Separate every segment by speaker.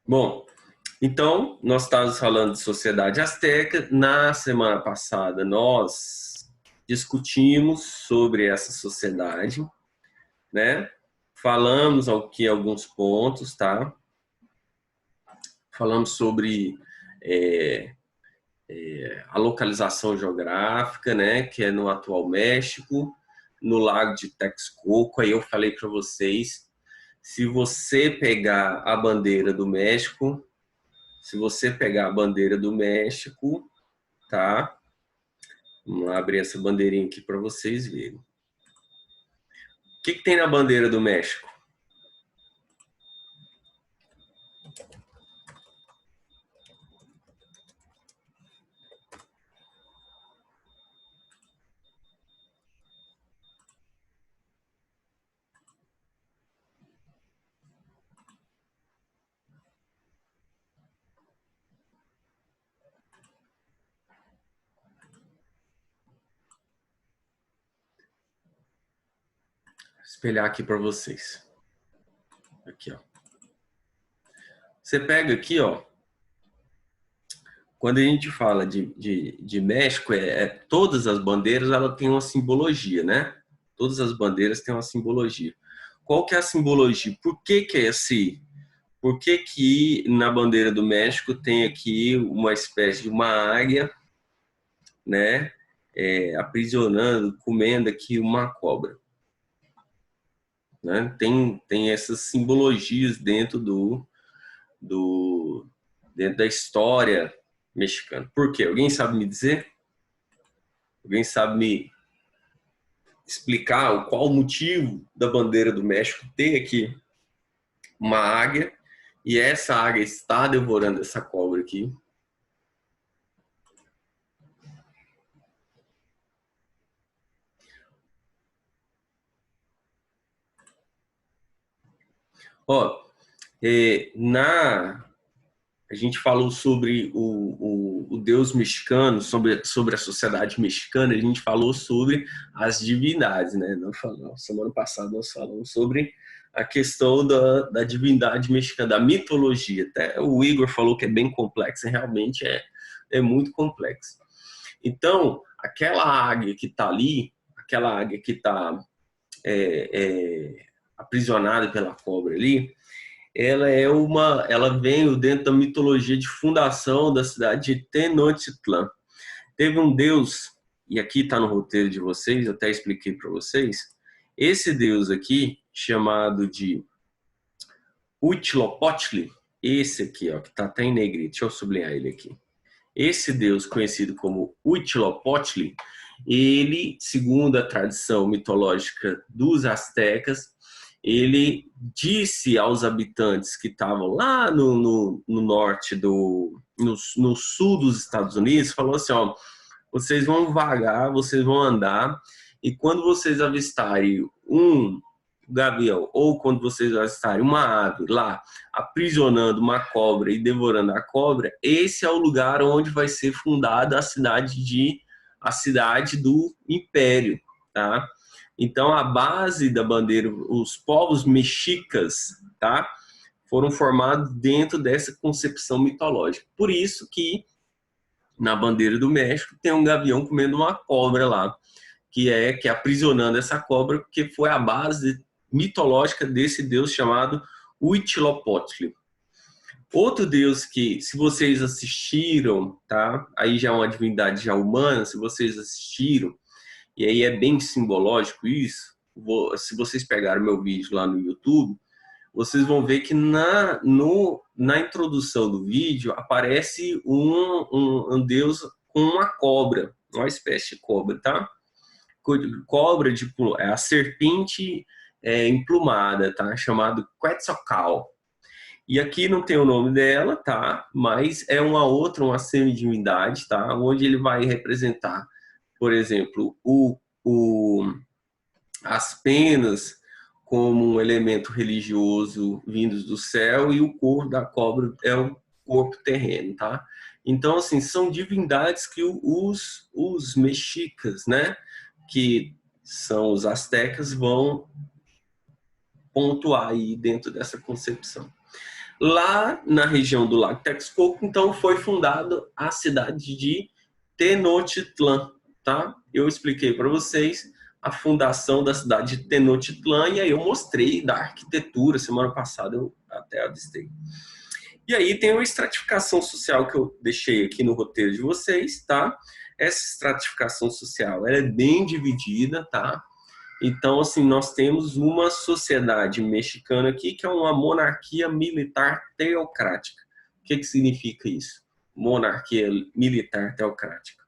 Speaker 1: Bom, então, nós estávamos falando de sociedade azteca. Na semana passada, nós discutimos sobre essa sociedade, né? Falamos aqui alguns pontos, tá? Falamos sobre é, a localização geográfica, né? Que é no atual México, no Lago de Texcoco. Aí eu falei para vocês, se você pegar a bandeira do México, se você pegar a bandeira do México, tá? Vamos lá abrir essa bandeirinha aqui para vocês verem. O que tem na bandeira do México? Vou espelhar aqui para vocês. Aqui, ó. Você pega aqui, ó. Quando a gente fala de México, todas as bandeiras ela tem uma simbologia, né? Todas as bandeiras têm uma simbologia. Qual que é a simbologia? Por que é esse? Por que na bandeira do México tem aqui uma espécie de uma águia, né? Aprisionando, comendo aqui uma cobra, né? Tem essas simbologias dentro da história mexicana. Por quê? Alguém sabe me dizer? Alguém sabe me explicar qual o motivo da bandeira do México ter aqui uma águia e essa águia está devorando essa cobra aqui? Ó, a gente falou sobre o Deus mexicano, sobre a sociedade mexicana, a gente falou sobre as divindades, né? Semana passada nós falamos sobre a questão da divindade mexicana, da mitologia. Até o Igor falou que é bem complexa, realmente é muito complexo. Então, aquela águia que está ali, aquela águia que está aprisionada pela cobra ali, ela veio dentro da mitologia de fundação da cidade de Tenochtitlan. Teve um deus, e aqui está no roteiro de vocês, eu até expliquei para vocês, esse deus aqui, chamado de Huitzilopochtli, esse aqui, ó, que está até em negrito, deixa eu sublinhar ele aqui. Esse deus, conhecido como Huitzilopochtli, ele, segundo a tradição mitológica dos astecas, ele disse aos habitantes que estavam lá no norte, no sul dos Estados Unidos, falou assim, ó, vocês vão vagar, vocês vão andar, e quando vocês avistarem um gavião, ou quando vocês avistarem uma ave lá, aprisionando uma cobra e devorando a cobra, esse é o lugar onde vai ser fundada a cidade do Império, tá? Então, a base da bandeira, os povos mexicas, tá? Foram formados dentro dessa concepção mitológica. Por isso que na bandeira do México tem um gavião comendo uma cobra lá, que é aprisionando essa cobra, porque foi a base mitológica desse deus chamado Huitzilopochtli. Outro deus que, se vocês assistiram, tá? Aí já é uma divindade já humana, se vocês assistiram, e aí é bem simbológico isso. Se vocês pegarem meu vídeo lá no YouTube, vocês vão ver que na introdução do vídeo aparece um deus com uma cobra, uma espécie de cobra, tá? Cobra, é a serpente emplumada, tá? Chamado Quetzalcoatl. E aqui não tem o nome dela, tá? Mas é uma semidivindade, tá? Onde ele vai representar, por exemplo, as penas como um elemento religioso vindos do céu e o corpo da cobra é o corpo terreno, tá? Então, assim, são divindades que os mexicas, né, que são os astecas, vão pontuar aí dentro dessa concepção. Lá na região do Lago Texcoco, então, foi fundada a cidade de Tenochtitlan, tá? Eu expliquei para vocês a fundação da cidade de Tenochtitlan e aí eu mostrei da arquitetura, semana passada eu até avistei. E aí tem uma estratificação social que eu deixei aqui no roteiro de vocês, tá? Essa estratificação social, ela é bem dividida, tá? Então, assim, nós temos uma sociedade mexicana aqui que é uma monarquia militar teocrática. O que significa isso? Monarquia militar teocrática.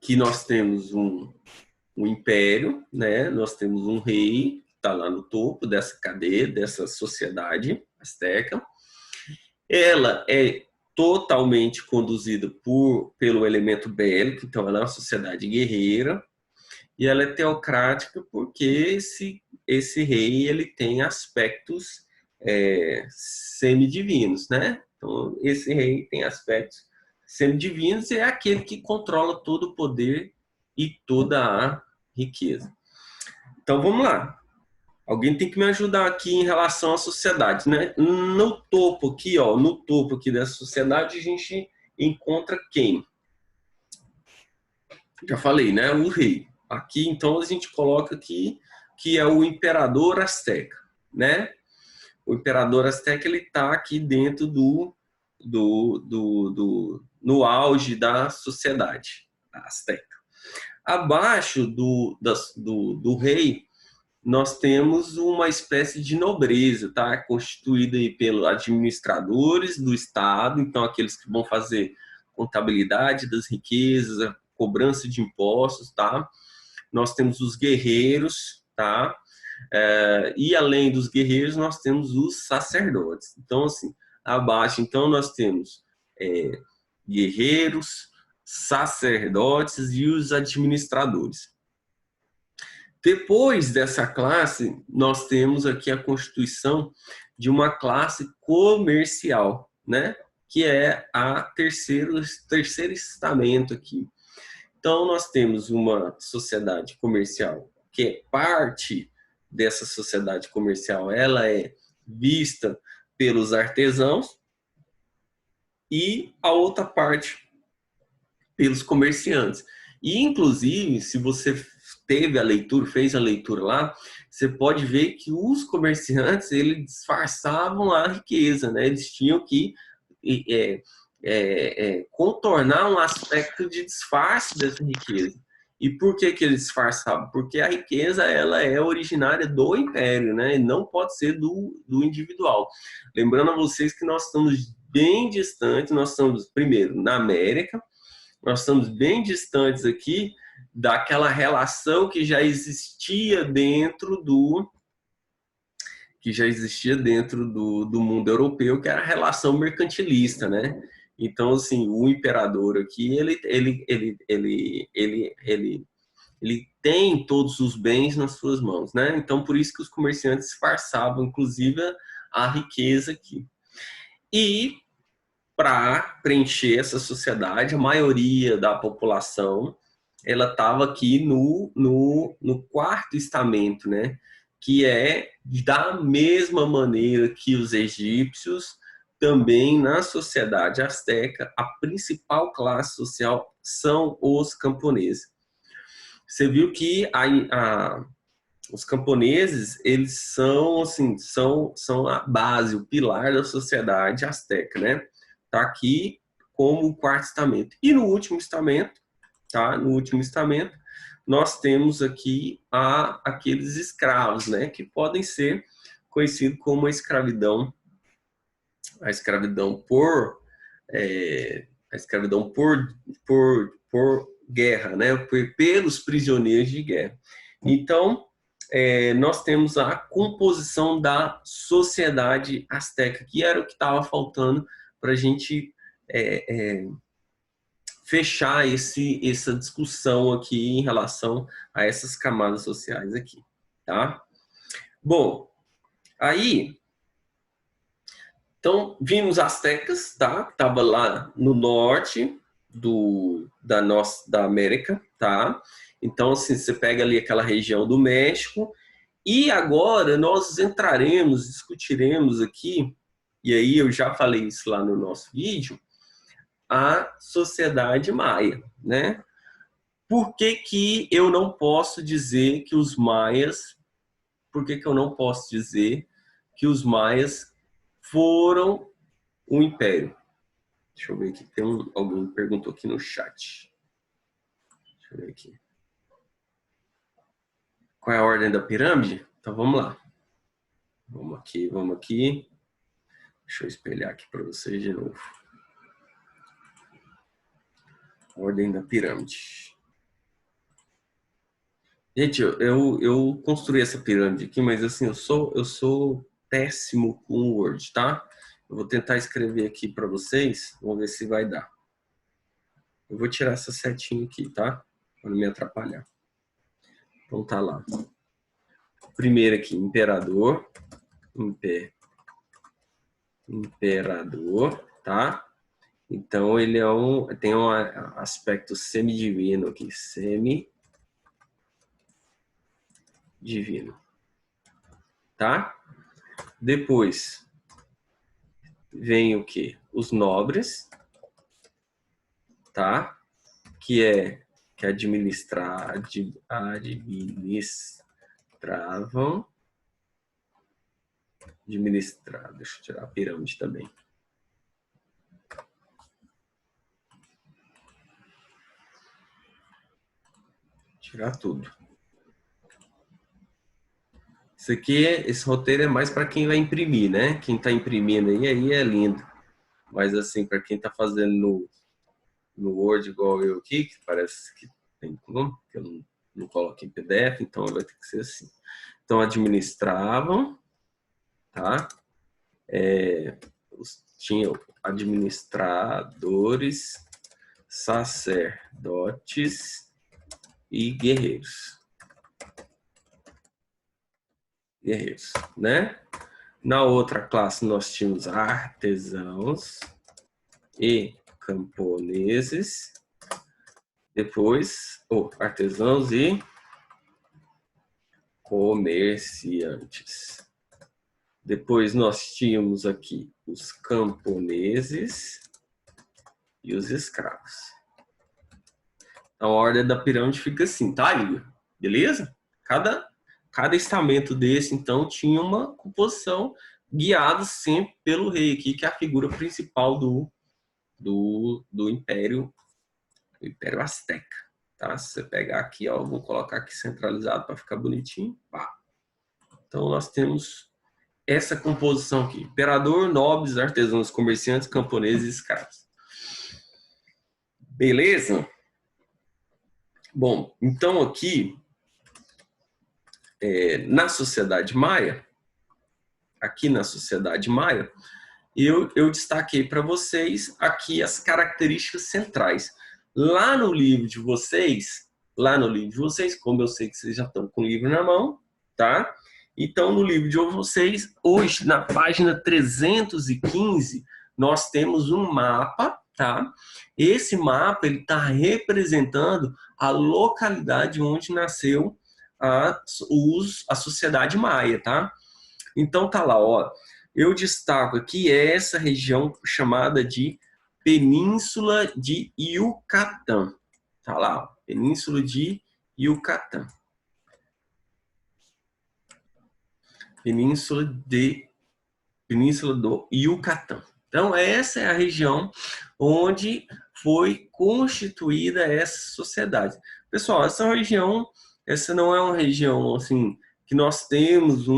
Speaker 1: Que nós temos um império, né? Nós temos um rei que está lá no topo dessa cadeia, dessa sociedade asteca. Ela é totalmente conduzida pelo elemento bélico, então ela é uma sociedade guerreira, e ela é teocrática porque esse rei ele tem aspectos semidivinos, né? Então, esse rei tem aspectos semidivinos e é aquele que controla todo o poder e toda a riqueza. Então, vamos lá. Alguém tem que me ajudar aqui em relação à sociedade, né? No topo aqui, ó, no topo aqui dessa sociedade, a gente encontra quem? Já falei, né? O rei. Aqui, então, a gente coloca aqui que é o imperador asteca, né? O imperador asteca, ele está aqui dentro no auge da sociedade asteca. Abaixo do rei, nós temos uma espécie de nobreza, tá? Constituída aí pelos administradores do Estado, então aqueles que vão fazer contabilidade das riquezas, a cobrança de impostos, tá? Nós temos os guerreiros, tá? E além dos guerreiros, nós temos os sacerdotes. Então, assim, abaixo, então, nós temos guerreiros, sacerdotes e os administradores. Depois dessa classe, nós temos aqui a constituição de uma classe comercial, né? Que é a terceiro estamento aqui. Então, nós temos uma sociedade comercial que é parte dessa sociedade comercial, ela é vista pelos artesãos e a outra parte pelos comerciantes. E, inclusive, se você teve a leitura, fez a leitura lá, você pode ver que os comerciantes, eles disfarçavam a riqueza, né? Eles tinham que contornar um aspecto de disfarce dessa riqueza. E por que eles disfarçavam? Porque a riqueza ela é originária do império, né? E não pode ser do individual. Lembrando a vocês que nós estamos bem distantes, nós estamos, primeiro, na América, nós estamos bem distantes aqui daquela relação que já existia dentro do mundo europeu, que era a relação mercantilista, né? Então, assim, o imperador aqui, ele tem todos os bens nas suas mãos, né? Então, por isso que os comerciantes disfarçavam, inclusive, a riqueza aqui. E para preencher essa sociedade, a maioria da população ela estava aqui no quarto estamento, né? Que é da mesma maneira que os egípcios, também na sociedade asteca, a principal classe social são os camponeses. Você viu que os camponeses, eles são assim, são a base, o pilar da sociedade asteca, né? Tá aqui como o quarto estamento. E no último estamento, tá? No último estamento, nós temos aqui aqueles escravos, né? Que podem ser conhecidos como a escravidão por guerra, né? Pelos prisioneiros de guerra. Então, nós temos a composição da sociedade asteca, que era o que estava faltando para a gente fechar essa discussão aqui em relação a essas camadas sociais aqui, tá? Bom, aí, então, vimos astecas, tá? Estava lá no norte da América, tá? Então, assim, você pega ali aquela região do México E agora nós entraremos, discutiremos aqui, e aí eu já falei isso lá no nosso vídeo, a sociedade maia, né? Por que que eu não posso dizer que os maias, por que que eu não posso dizer que os maias foram um império? Deixa eu ver aqui, alguém perguntou aqui no chat. Deixa eu ver aqui. Qual é a ordem da pirâmide? Então vamos lá. Vamos aqui, vamos aqui. Deixa eu espelhar aqui para vocês de novo. Ordem da pirâmide. Gente, eu construí essa pirâmide aqui, mas assim, eu sou péssimo com o Word, tá? Eu vou tentar escrever aqui para vocês, vamos ver se vai dar. Eu vou tirar essa setinha aqui, tá? Para não me atrapalhar. Então tá lá. Primeiro aqui, imperador. Imperador, tá? Então ele tem um aspecto semidivino aqui, semidivino, tá? Depois vem o que? Os nobres, tá? Que administravam, deixa eu tirar a pirâmide também. Tirar tudo. Isso aqui, esse roteiro é mais para quem vai imprimir, né? Quem está imprimindo aí é lindo. Mas assim, para quem está fazendo no Word igual eu aqui, que parece que tem como, que eu não coloco em PDF, então vai ter que ser assim. Então, administravam, tá? Tinham administradores, sacerdotes e guerreiros. Guerreiros, né? Na outra classe nós tínhamos artesãos e camponeses. Depois, artesãos e comerciantes. Depois nós tínhamos aqui os camponeses e os escravos. Então a ordem da pirâmide fica assim, tá, Igor? Beleza? Cada estamento desse, então, tinha uma composição guiada sempre pelo rei aqui, que é a figura principal do Império Azteca. Tá? Se você pegar aqui, ó, vou colocar aqui centralizado para ficar bonitinho. Pá. Então nós temos essa composição aqui: imperador, nobres, artesãos, comerciantes, camponeses e escravos. Beleza? Bom, então aqui na sociedade maia, eu destaquei para vocês aqui as características centrais. Lá no livro de vocês, como eu sei que vocês já estão com o livro na mão, tá? Então, no livro de vocês, hoje, na página 315, nós temos um mapa, tá? Esse mapa, ele está representando a localidade onde nasceu a sociedade maia, tá? Então, tá lá, ó. Eu destaco aqui essa região chamada de Península de Yucatán. Tá lá, ó, Península de Yucatán. Península do Yucatán. Então, essa é a região onde foi constituída essa sociedade. Pessoal, essa não é uma região assim que nós temos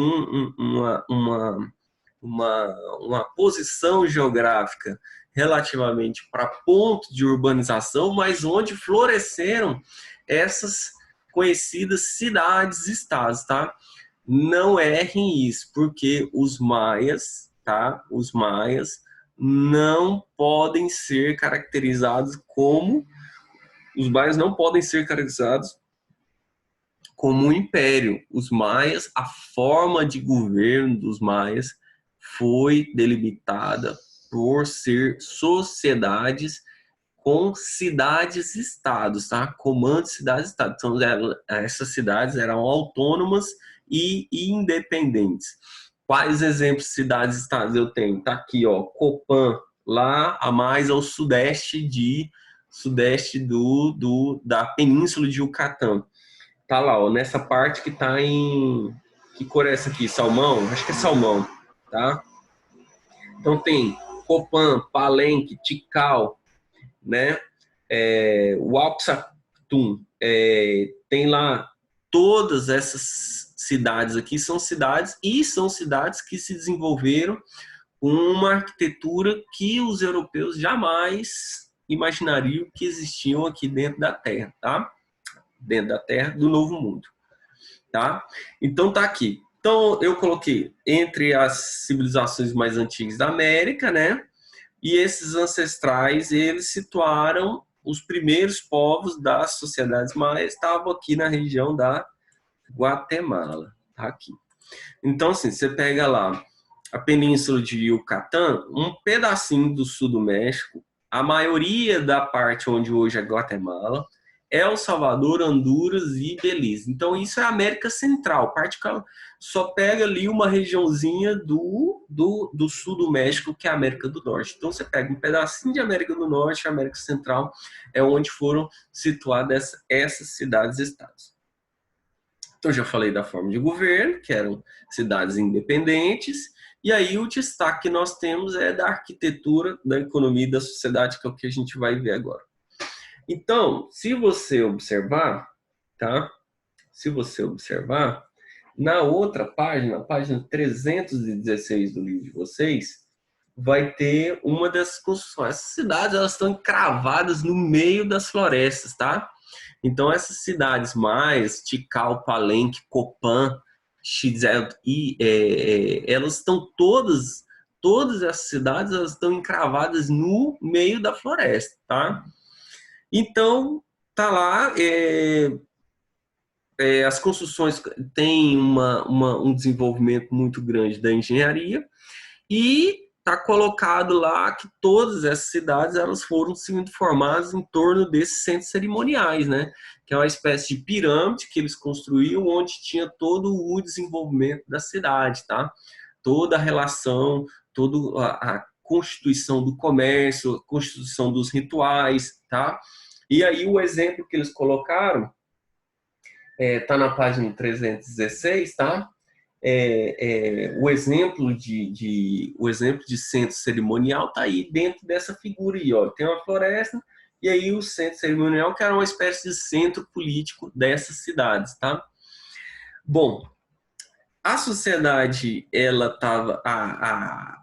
Speaker 1: uma posição geográfica relativamente para ponto de urbanização, mas onde floresceram essas conhecidas cidades-estados, tá? Não errem isso, porque os maias, tá? Os maias não podem ser caracterizados como um império. Os maias, a forma de governo dos maias foi delimitada por ser sociedades com cidades-estados, tá? Comando de cidades-estados. Então, essas cidades eram autônomas e independentes. Quais exemplos de cidades-estados eu tenho? Tá aqui, ó, Copan, lá a mais ao sudeste da Península de Yucatán. Tá lá, ó, nessa parte que tá em... Que cor é essa aqui? Salmão? Acho que é salmão, tá? Então tem Copan, Palenque, Tikal, né? Uaxatum, tem lá todas essas cidades aqui são cidades que se desenvolveram com uma arquitetura que os europeus jamais imaginariam que existiam aqui dentro da Terra, tá? Dentro da Terra do Novo Mundo, tá? Então tá aqui. Então eu coloquei entre as civilizações mais antigas da América, né? E esses ancestrais, eles situaram os primeiros povos das sociedades maias, estavam aqui na região da Guatemala, tá aqui. Então, assim, você pega lá a península de Yucatán, um pedacinho do sul do México, a maioria da parte onde hoje é Guatemala, El Salvador, Honduras e Belize. Então, isso é a América Central. Parte que só pega ali uma regiãozinha do sul do México, que é a América do Norte. Então, você pega um pedacinho de América do Norte, a América Central é onde foram situadas essas cidades-estados. Então, já falei da forma de governo, que eram cidades independentes, e aí o destaque que nós temos é da arquitetura, da economia e da sociedade, que é o que a gente vai ver agora. Então, se você observar, tá? Se você observar, na outra página, a página 316 do livro de vocês, vai ter uma das construções. Essas cidades, elas estão encravadas no meio das florestas, tá? Então, essas cidades mais, Tikal, Palenque, Copan, Xizé, elas estão todas essas cidades, elas estão encravadas no meio da floresta, tá? Então, tá lá, as construções têm um desenvolvimento muito grande da engenharia e está colocado lá que todas essas cidades elas foram sendo formadas em torno desses centros cerimoniais, né? Que é uma espécie de pirâmide que eles construíam onde tinha todo o desenvolvimento da cidade, tá? Toda a relação, toda a constituição do comércio, a constituição dos rituais, tá? E aí o exemplo que eles colocaram tá na página 316, tá? O exemplo de centro cerimonial tá aí dentro dessa figura aí, ó. Tem uma floresta e aí o centro cerimonial que era uma espécie de centro político dessas cidades, tá? Bom, a sociedade, ela tava a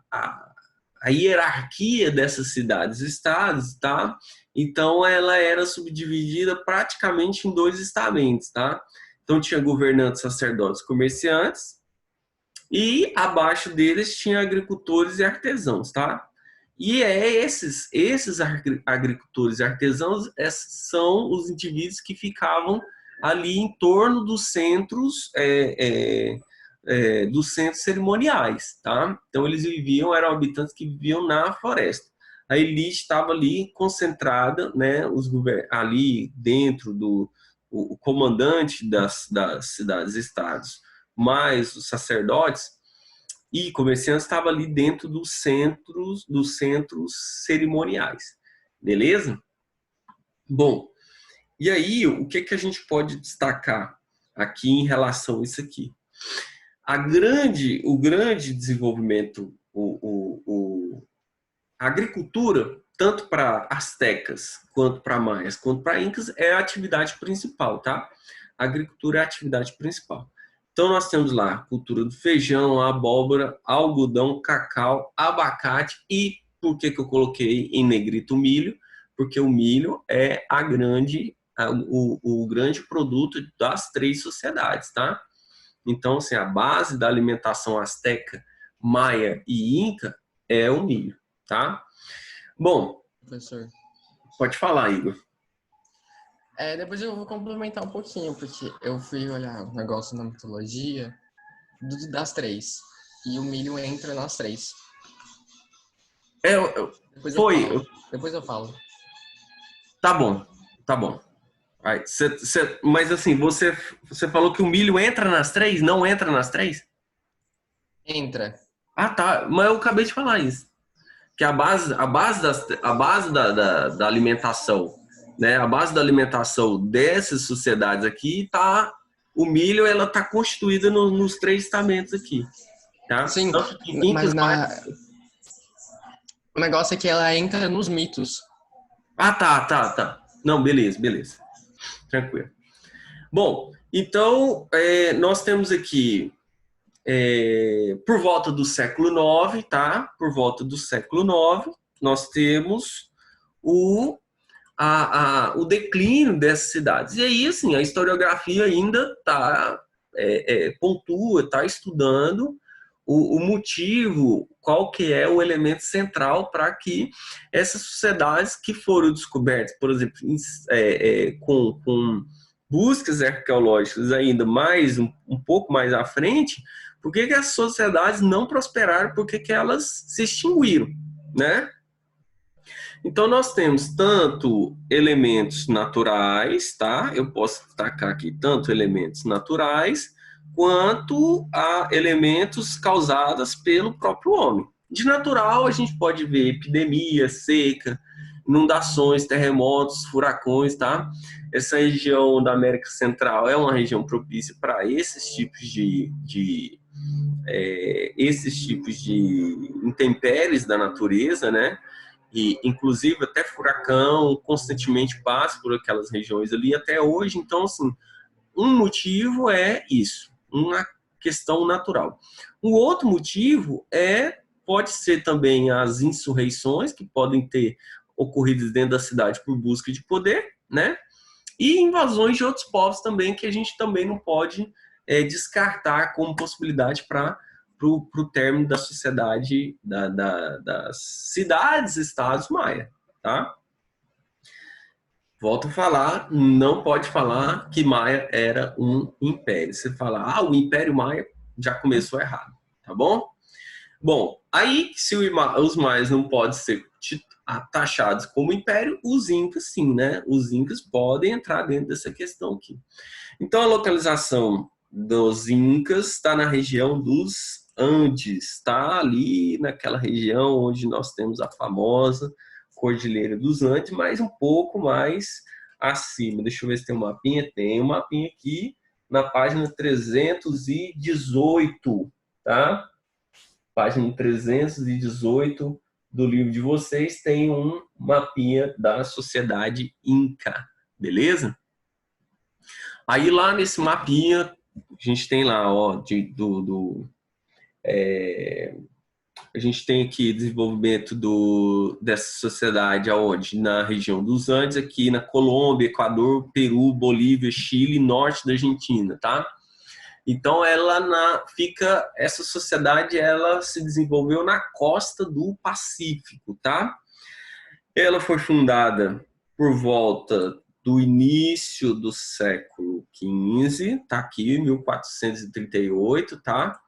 Speaker 1: hierarquia dessas cidades-estados, tá? Então, ela era subdividida praticamente em dois estamentos, tá? Então, tinha governantes, sacerdotes, comerciantes, e abaixo deles tinha agricultores e artesãos, tá? E esses agricultores e artesãos são os indivíduos que ficavam ali em torno dos centros cerimoniais, tá? Então eles eram habitantes que viviam na floresta. A elite estava ali concentrada, né? Ali dentro o comandante das cidades-estados, mais os sacerdotes e comerciantes estavam ali dentro dos centros cerimoniais, beleza? Bom, e aí o que a gente pode destacar aqui em relação a isso aqui? O grande desenvolvimento, a agricultura, tanto para astecas, quanto para maias, quanto para incas, é a atividade principal, tá? A agricultura é a atividade principal. Então, nós temos lá a cultura do feijão, a abóbora, algodão, cacau, abacate e, por que eu coloquei em negrito o milho? Porque o milho é o grande produto das três sociedades, tá? Então, assim, a base da alimentação asteca, maia e inca é o milho, tá? Bom,
Speaker 2: Professor.
Speaker 1: Pode falar, Igor.
Speaker 2: Depois eu vou complementar um pouquinho, porque eu fui olhar o negócio na mitologia das três. E o milho entra nas três. Depois eu falo.
Speaker 1: Tá bom. Mas assim, você falou que o milho entra nas três? Não entra nas três?
Speaker 2: Entra.
Speaker 1: Ah, tá. Mas eu acabei de falar isso. Que a base da alimentação, né? A base da alimentação dessas sociedades aqui tá. O milho, ela tá constituída nos três estamentos aqui, tá?
Speaker 2: Sim,
Speaker 1: Tanto que Incas
Speaker 2: mas o negócio é que ela entra nos mitos.
Speaker 1: Ah, tá. Não, beleza. Tranquilo. Bom, então, nós temos aqui, por volta do século IX, tá? Por volta do século IX, nós temos o declínio dessas cidades. E aí, assim, a historiografia ainda está pontua, está estudando o motivo, qual que é o elemento central para que essas sociedades que foram descobertas, por exemplo, com buscas arqueológicas ainda um pouco mais à frente, por que as sociedades não prosperaram, por que elas se extinguiram, né? Então, nós temos tanto elementos naturais, tá? Eu posso destacar aqui tanto elementos naturais, quanto a elementos causados pelo próprio homem. De natural, a gente pode ver epidemia, seca, inundações, terremotos, furacões, tá? Essa região da América Central é uma região propícia para esses tipos de intempéries da natureza, né? E inclusive até furacão constantemente passa por aquelas regiões ali até hoje. Então, assim, um motivo é isso, uma questão natural. Um outro motivo pode ser também as insurreições que podem ter ocorrido dentro da cidade por busca de poder, né? E invasões de outros povos também, que a gente também não pode descartar como possibilidade para o término da sociedade, das cidades-estados maia, tá? Volto a falar, não pode falar que Maia era um império. Você fala, o Império Maia já começou errado, tá bom? Bom, aí se os maias não podem ser taxados como império, os incas sim, né? Os incas podem entrar dentro dessa questão aqui. Então a localização dos incas está na região dos Andes, está ali naquela região onde nós temos a famosa Cordilheira dos Andes, mas um pouco mais acima. Deixa eu ver se tem um mapinha. Tem um mapinha aqui na página 318, tá? Página 318 do livro de vocês tem um mapinha da sociedade Inca, beleza? Aí lá nesse mapinha, a gente tem lá, ó, a gente tem aqui desenvolvimento dessa sociedade aonde? Na região dos Andes, aqui na Colômbia, Equador, Peru, Bolívia, Chile, norte da Argentina, tá? Então essa sociedade ela se desenvolveu na costa do Pacífico, tá? Ela foi fundada por volta do início do século XV, tá aqui, 1438, tá?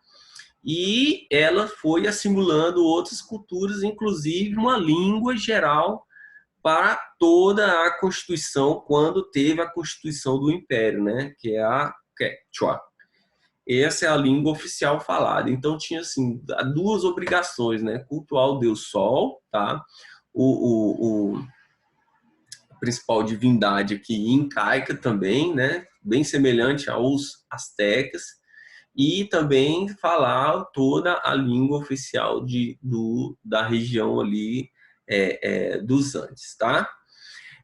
Speaker 1: E ela foi assimilando outras culturas, inclusive uma língua geral para toda a Constituição, quando teve a Constituição do Império, né? Que é a Quechua. Essa é a língua oficial falada. Então tinha assim duas obrigações, né? Cultuar o Deus Sol, tá? O principal divindade aqui incaica também, né? Bem semelhante aos astecas, e também falar toda a língua oficial da região ali dos Andes, tá?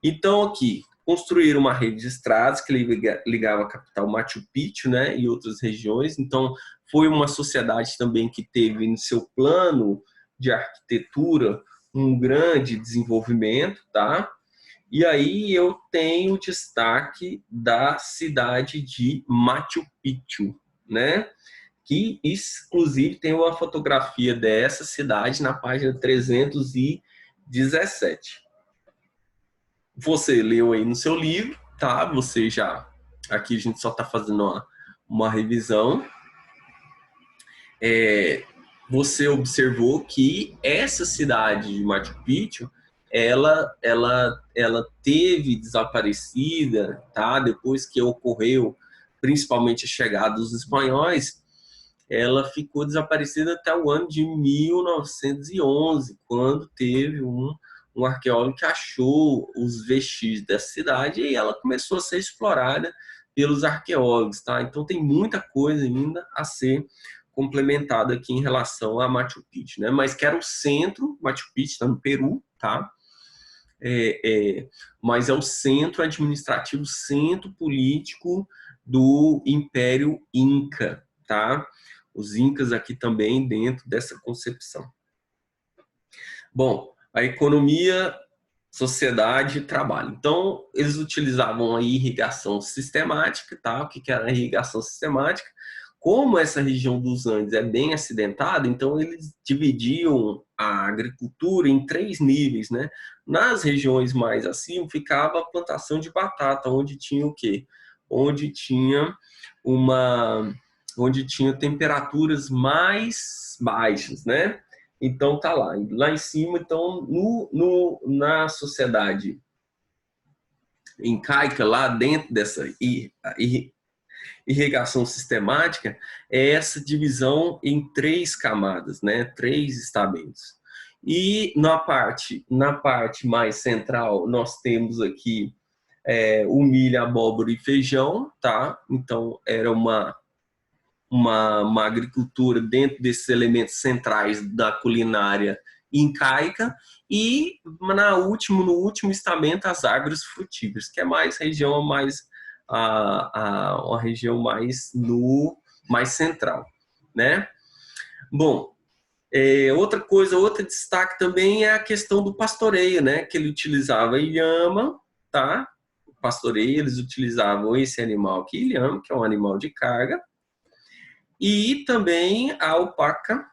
Speaker 1: Então aqui construíram uma rede de estradas que ligava a capital Machu Picchu, né, e outras regiões. Então foi uma sociedade também que teve no seu plano de arquitetura um grande desenvolvimento, tá? E aí eu tenho destaque da cidade de Machu Picchu, né? Que inclusive tem uma fotografia dessa cidade na página 317. Você leu aí no seu livro, tá? Você já... Aqui a gente só está fazendo uma revisão. Você observou que essa cidade de Machu Picchu, ela teve desaparecida, tá? Depois que ocorreu, principalmente a chegada dos espanhóis, ela ficou desaparecida até o ano de 1911, quando teve um arqueólogo que achou os vestígios dessa cidade e ela começou a ser explorada pelos arqueólogos, tá? Então tem muita coisa ainda a ser complementada aqui em relação a Machu Picchu, né? Mas que era o centro, Machu Picchu está no Peru, tá? Mas é o centro administrativo, centro político do Império Inca, tá? Os incas aqui também dentro dessa concepção. Bom, a economia, sociedade e trabalho. Então, eles utilizavam a irrigação sistemática, tá? O que era a irrigação sistemática? Como essa região dos Andes é bem acidentada, então eles dividiam a agricultura em 3 níveis, né? Nas regiões mais acima ficava a plantação de batata, onde tinha o quê? Onde tinha temperaturas mais baixas, né? Então tá lá em cima, então na sociedade incaica, lá dentro dessa irrigação sistemática, é essa divisão em 3 camadas, né? 3 estamentos. E na parte mais central, nós temos aqui o milho, abóbora e feijão, tá? Então era uma agricultura dentro desses elementos centrais da culinária incaica, e no último estamento as árvores frutíferas, que é mais região mais uma região mais central, né? Bom, outro destaque também é a questão do pastoreio, né? Que ele utilizava ilhama, tá? O pastoreio, eles utilizavam esse animal aqui, ilhama, que é um animal de carga, e também a alpaca,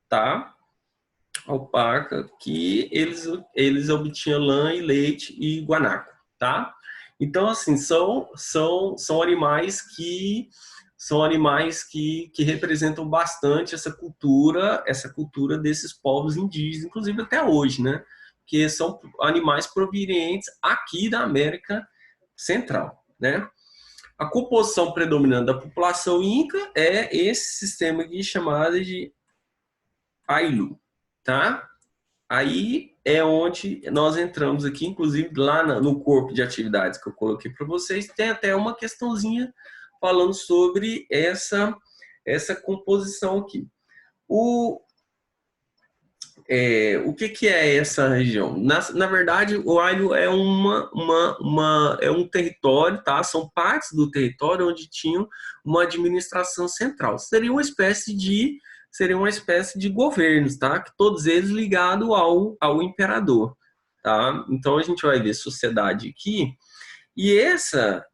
Speaker 1: tá? Alpaca, que eles obtinham lã e leite e guanaco, tá? Então, assim, são animais que representam bastante essa cultura desses povos indígenas, inclusive até hoje, né? Que são animais provenientes aqui da América Central, né? A composição predominante da população inca é esse sistema aqui chamado de Ainu, tá? Aí é onde nós entramos aqui, inclusive lá no corpo de atividades que eu coloquei para vocês, tem até uma questãozinha falando sobre essa composição aqui. O que é essa região? Na verdade, o Ainu é é um território, tá? São partes do território onde tinham uma administração central. Seria uma espécie de governos, tá? Que todos eles ligados ao imperador, tá? Então a gente vai ver sociedade aqui. E essa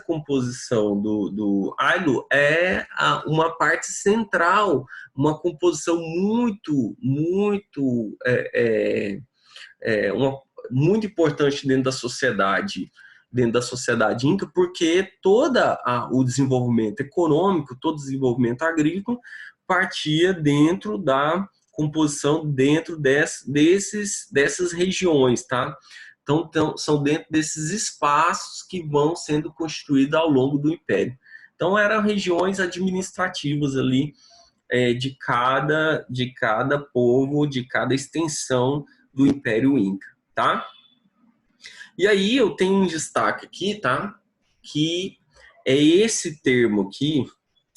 Speaker 1: composição do Ainu é uma parte central, uma composição muito muito importante dentro da sociedade inca, porque todo o desenvolvimento econômico, todo o desenvolvimento agrícola partia dentro da composição dentro dessas regiões, tá? Então, são dentro desses espaços que vão sendo constituídos ao longo do Império. Então, eram regiões administrativas ali de cada povo, de cada extensão do Império Inca, tá? E aí, eu tenho um destaque aqui, tá? Que é esse termo aqui,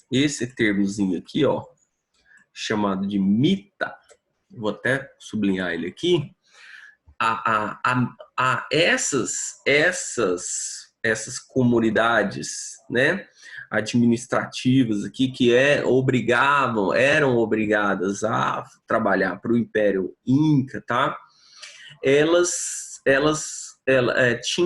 Speaker 1: esse termozinho aqui, ó, chamado de mita. Vou até sublinhar ele aqui. Essas comunidades, né, administrativas aqui que eram obrigadas a trabalhar para o Império Inca, tá?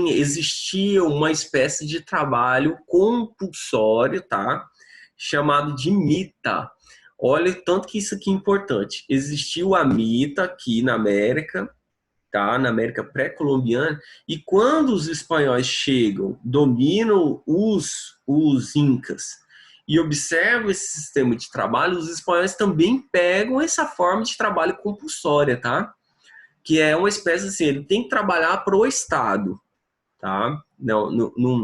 Speaker 1: Existia uma espécie de trabalho compulsório, tá? Chamado de mita. Olha, tanto que isso aqui é importante. Existiu a mita aqui na América, tá? Na América pré-colombiana, e quando os espanhóis chegam, dominam os incas e observam esse sistema de trabalho, os espanhóis também pegam essa forma de trabalho compulsória, tá? Que é uma espécie assim, ele tem que trabalhar para o Estado, tá? Não,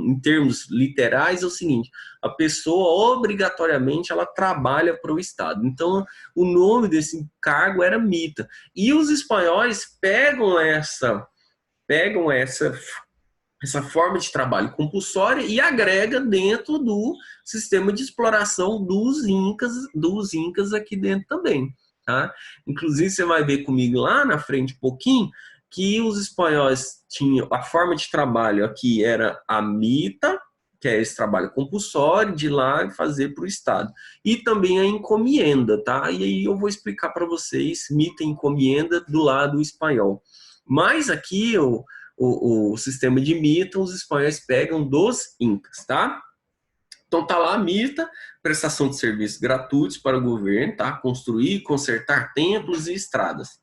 Speaker 1: em termos literais é o seguinte, a pessoa obrigatoriamente ela trabalha para o Estado. Então, o nome desse cargo era mita. E os espanhóis essa forma de trabalho compulsória e agrega dentro do sistema de exploração dos incas aqui dentro também, tá? Inclusive, você vai ver comigo lá na frente um pouquinho que os espanhóis tinham a forma de trabalho aqui era a mita, que é esse trabalho compulsório de ir lá e fazer para o Estado. E também a encomienda, tá? E aí eu vou explicar para vocês mita e encomienda do lado espanhol. Mas aqui o sistema de mita, os espanhóis pegam dos incas, tá? Então tá lá a mita, prestação de serviços gratuitos para o governo, tá? Construir e consertar templos e estradas.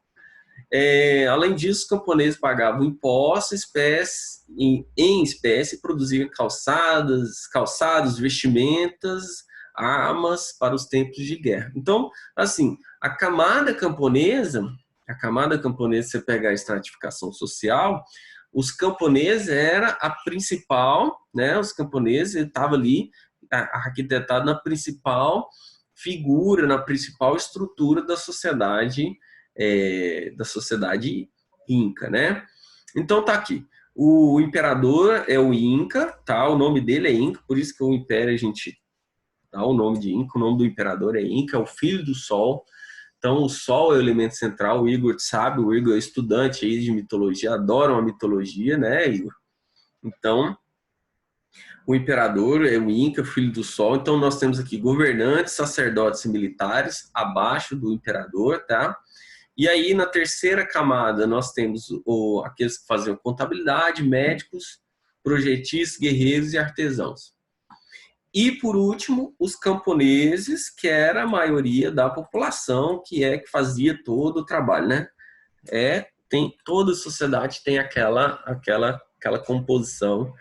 Speaker 1: Além disso, os camponeses pagavam impostos em espécie, produziam calçados, vestimentas, armas para os tempos de guerra. Então, assim, a camada camponesa, você pega a estratificação social, os camponeses era a principal, né? Os camponeses estavam ali arquitetado na principal figura, na principal estrutura da sociedade inca, né? Então tá aqui. O imperador é o Inca, tá? O nome dele é Inca, por isso que o império a gente dá o nome de Inca. O nome do imperador é Inca, é o filho do Sol. Então o Sol é o elemento central. O Igor sabe, o Igor é estudante aí de mitologia, adora uma mitologia, né, Igor? Então o imperador é o Inca, filho do Sol. Então nós temos aqui governantes, sacerdotes e militares abaixo do imperador, tá? E aí, na terceira camada, nós temos aqueles que faziam contabilidade, médicos, projetistas, guerreiros e artesãos. E, por último, os camponeses, que era a maioria da população, que fazia todo o trabalho, né? Toda sociedade tem aquela composição,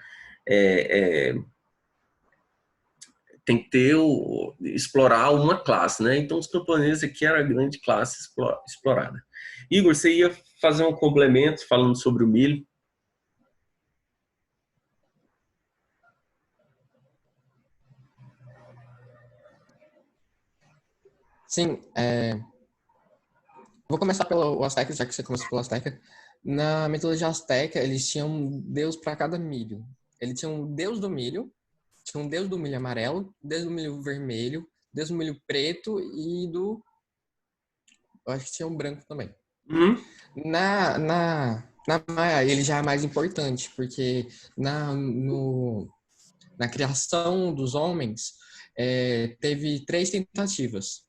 Speaker 1: tem que explorar uma classe, né? Então, os camponeses aqui eram a grande classe explorada. Igor, você ia fazer um complemento falando sobre o milho?
Speaker 2: Sim, vou começar pelo Azteca, já que você começou pelo Azteca. Na mitologia Azteca, eles tinham um deus para cada milho. Ele tinha um deus do milho, tinha um deus do milho amarelo, deus do milho vermelho, deus do milho preto e eu acho que tinha um branco também. Na Maia, ele já é mais importante, porque na criação dos homens, teve 3 tentativas.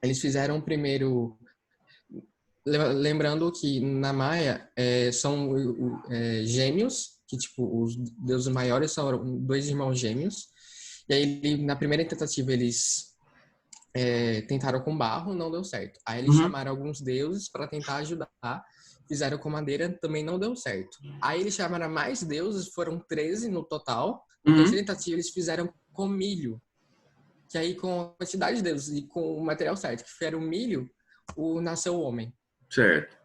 Speaker 2: Eles fizeram primeiro, lembrando que na Maia são gêmeos, que tipo, os deuses maiores são 2 irmãos gêmeos. E aí, na primeira tentativa, eles tentaram com barro, não deu certo. Aí eles chamaram alguns deuses para tentar ajudar, fizeram com madeira, também não deu certo. Aí eles chamaram mais deuses, foram 13 no total. Na terceira tentativa, eles fizeram com milho. Que aí, com a quantidade de deuses e com o material certo, que era o milho, nasceu o homem.
Speaker 1: Certo.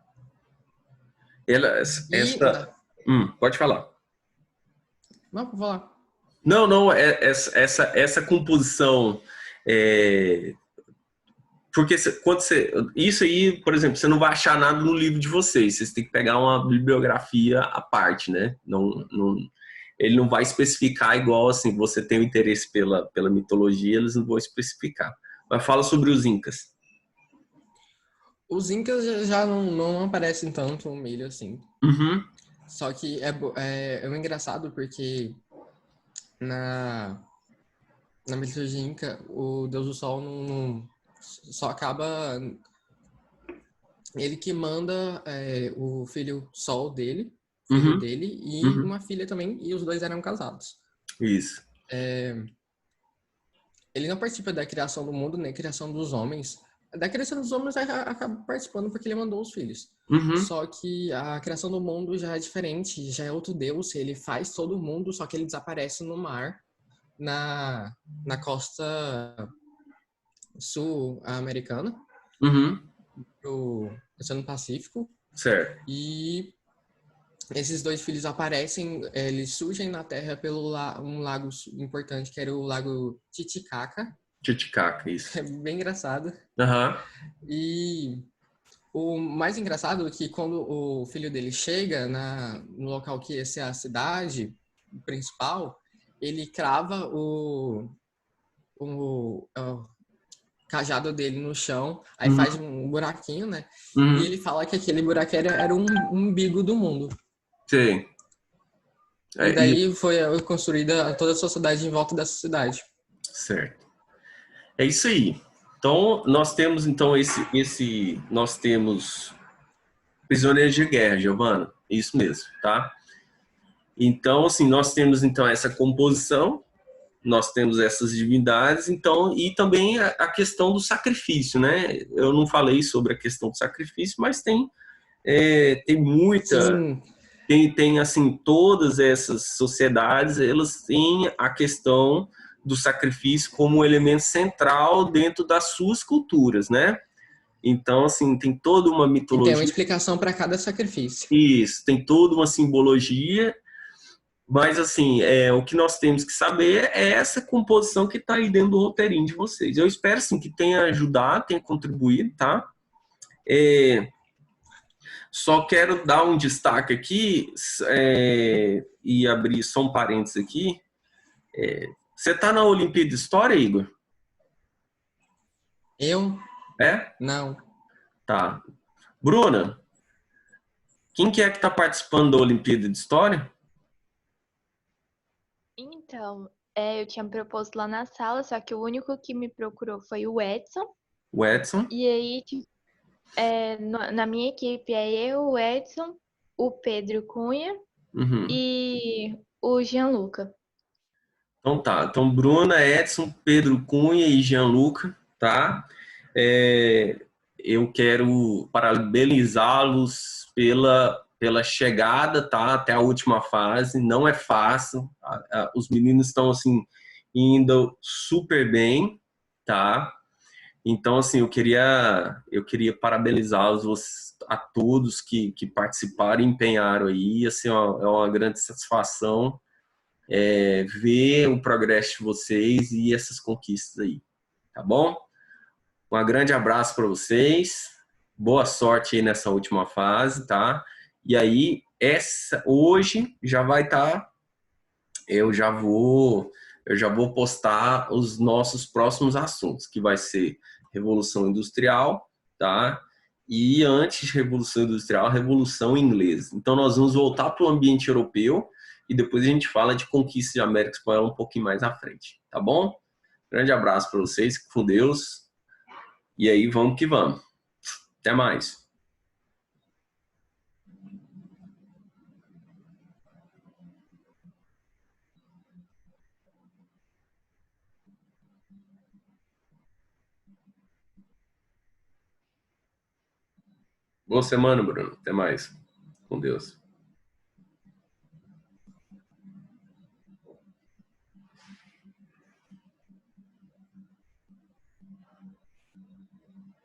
Speaker 1: Pode falar.
Speaker 2: Não, vou falar.
Speaker 1: Não, essa composição. Porque isso aí, por exemplo, você não vai achar nada no livro de vocês. Vocês têm que pegar uma bibliografia à parte, né? Ele não vai especificar igual assim. Você tem o interesse pela mitologia, eles não vão especificar. Mas fala sobre os incas.
Speaker 2: Os incas já não aparecem tanto no milho assim. Só que é engraçado porque na mitologia inca, o deus do sol só acaba ele que manda o filho sol dele, e uma filha também, e os dois eram casados.
Speaker 1: Isso.
Speaker 2: Ele não participa da criação do mundo, nem criação dos homens. Da criação dos homens acaba participando porque ele mandou os filhos. Só que a criação do mundo já é diferente, já é outro deus, ele faz todo mundo, só que ele desaparece no mar na, na costa sul-americana,
Speaker 1: Uhum.
Speaker 2: pro Oceano Pacífico.
Speaker 1: Certo.
Speaker 2: E esses dois filhos aparecem, eles surgem na Terra pelo um lago importante, que era o Lago Titicaca.
Speaker 1: Titicaca, isso.
Speaker 2: É bem engraçado.
Speaker 1: Aham.
Speaker 2: E o mais engraçado é que quando o filho dele chega no local que ia ser a cidade principal, ele crava o cajado dele no chão, aí
Speaker 1: Uhum.
Speaker 2: faz um buraquinho, né? E
Speaker 1: Uhum.
Speaker 2: ele fala que aquele buraco era um umbigo do mundo.
Speaker 1: Sei.
Speaker 2: E
Speaker 1: E,
Speaker 2: daí foi construída toda a sociedade em volta dessa cidade.
Speaker 1: certo. É isso aí. Então, nós temos prisioneiros de guerra, Giovana. Isso mesmo, tá? Então, assim, nós temos então essa composição, nós temos essas divindades, então, e também a questão do sacrifício, né? Eu não falei sobre a questão do sacrifício, mas tem muita,
Speaker 2: Sim,
Speaker 1: tem assim, todas essas sociedades, elas têm a questão do sacrifício como um elemento central dentro das suas culturas, né? Então, assim, tem toda uma
Speaker 2: e tem uma
Speaker 1: mitologia,
Speaker 2: explicação para cada sacrifício.
Speaker 1: isso, tem toda uma simbologia. Mas, assim, o que nós temos que saber é essa composição que está aí dentro do roteirinho de vocês. Eu espero, assim, que tenha ajudado, tenha contribuído, tá? É, só quero dar um destaque aqui e abrir só um parênteses aqui. Você está na Olimpíada de História, Igor?
Speaker 2: Eu?
Speaker 1: É?
Speaker 2: Não.
Speaker 1: Tá. Bruna, quem que é que está participando da Olimpíada de História?
Speaker 3: Então, eu tinha proposto lá na sala, só que o único que me procurou foi o Edson.
Speaker 1: O Edson?
Speaker 3: E aí, na minha equipe é eu, o Edson, o Pedro Cunha
Speaker 1: Uhum.
Speaker 3: e o Gianluca.
Speaker 1: Então tá. Então, Bruna, Edson, Pedro Cunha e Gianluca, tá? É, eu quero parabenizá-los pela chegada, tá? Até a última fase. Não é fácil. Os meninos estão, assim, indo super bem, tá? Então, assim, eu queria parabenizá-los a todos que participaram e empenharam aí. Assim, ó, é uma grande satisfação ver o progresso de vocês e essas conquistas aí, tá bom? Um grande abraço para vocês, boa sorte aí nessa última fase, tá? E aí, hoje já vai estar, eu já vou postar os nossos próximos assuntos, que vai ser Revolução Industrial, tá? E antes de Revolução Industrial, Revolução Inglesa. Então, nós vamos voltar para o ambiente europeu e depois a gente fala de conquista de América Espanhola um pouquinho mais à frente, tá bom? Grande abraço para vocês, com Deus. E aí, vamos que vamos. Até mais. Boa semana, Bruno. Até mais. Com Deus.